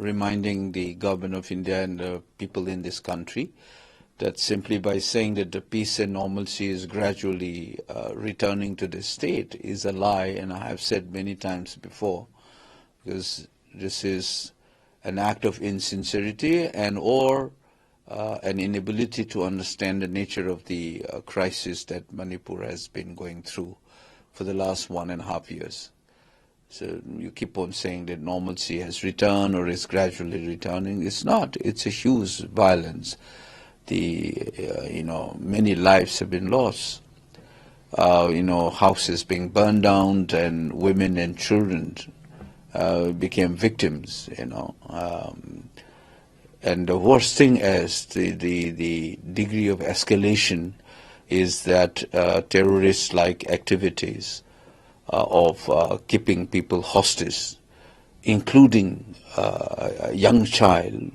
reminding the government of India and the people in this country that simply by saying that the peace and normalcy is gradually returning to the state is a lie, and I have said many times before, because this is an act of insincerity and or an inability to understand the nature of the crisis that Manipur has been going through for the last 1.5 years. So you keep on saying that normalcy has returned or is gradually returning. It's not. It's a huge violence. Many lives have been lost. Houses being burned down, and women and children became victims. And the worst thing is the degree of escalation is that terrorist-like activities of keeping people hostage, including a young child,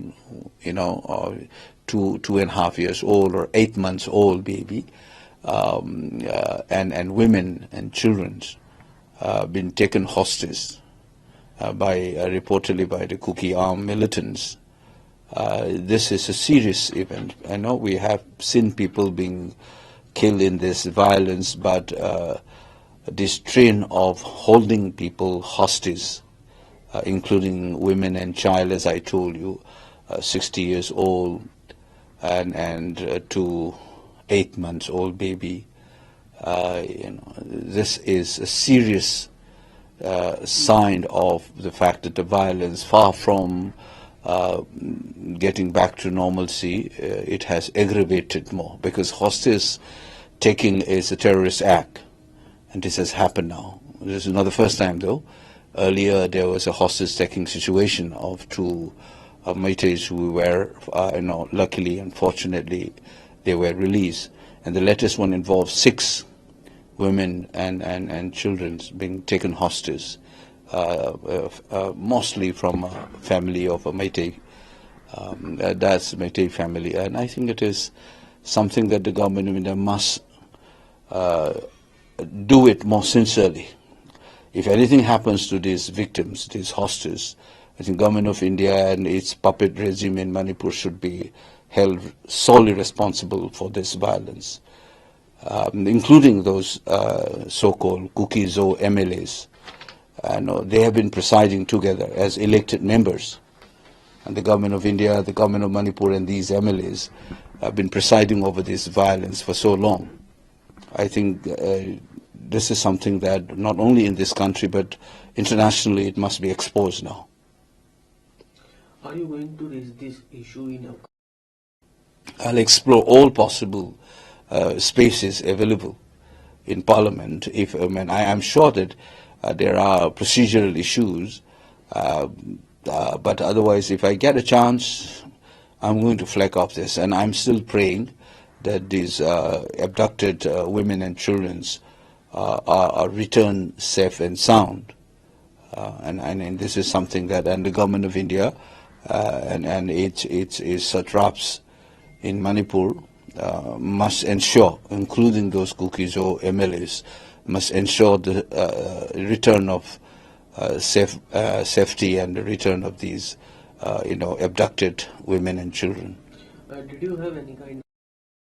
2.5 years old or 8 months old baby, and women and children been taken hostage reportedly by the Kuki armed militants. This is a serious event. I know we have seen people being killed in this violence, but this trend of holding people hostage, including women and child, as I told you, 60 years old and to 8 months old baby, this is a serious sign of the fact that the violence, far from getting back to normalcy, it has aggravated more, because hostage taking is a terrorist act. And this has happened now. This is not the first time, though. Earlier, there was a hostage-taking situation of two Meiteis who were, luckily and fortunately, they were released. And the latest one involves 6 women and children being taken hostage, mostly from a family of a Meitei. That's a Meitei family. And I think it is something that the government of India must do it more sincerely. If anything happens to these victims, these hostages, I think government of India and its puppet regime in Manipur should be held solely responsible for this violence, including those so-called Kukizo MLAs. They have been presiding together as elected members, and the government of India, the government of Manipur, and these MLAs have been presiding over this violence for so long. I think this is something that not only in this country but internationally it must be exposed now. Are you going to raise this issue in your... I'll explore all possible spaces available in Parliament. I am sure that there are procedural issues, but otherwise, if I get a chance, I'm going to flag off this, and I'm still praying that these abducted women and children are returned safe and sound. And this is something that, and the government of India and its satraps in Manipur must ensure, including those Kukizo MLAs, must ensure the return of safety and the return of these, abducted women and children. Did you have any kind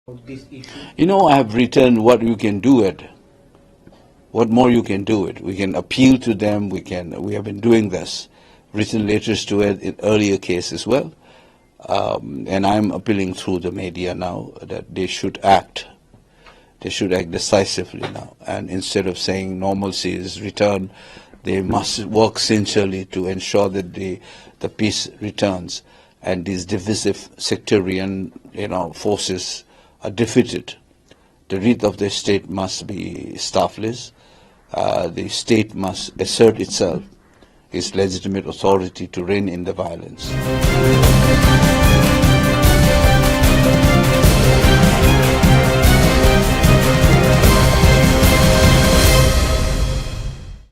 of this issue? I have written what you can do it. What more you can do it? We can appeal to them. We have been doing this. Written letters to it in earlier cases as well. And I'm appealing through the media now that they should act. They should act decisively now. And instead of saying normalcy is returned, they must work sincerely to ensure that the peace returns and these divisive sectarian forces are defeated. The wreath of the state must be staffless. The state must assert itself, its legitimate authority to rein in the violence.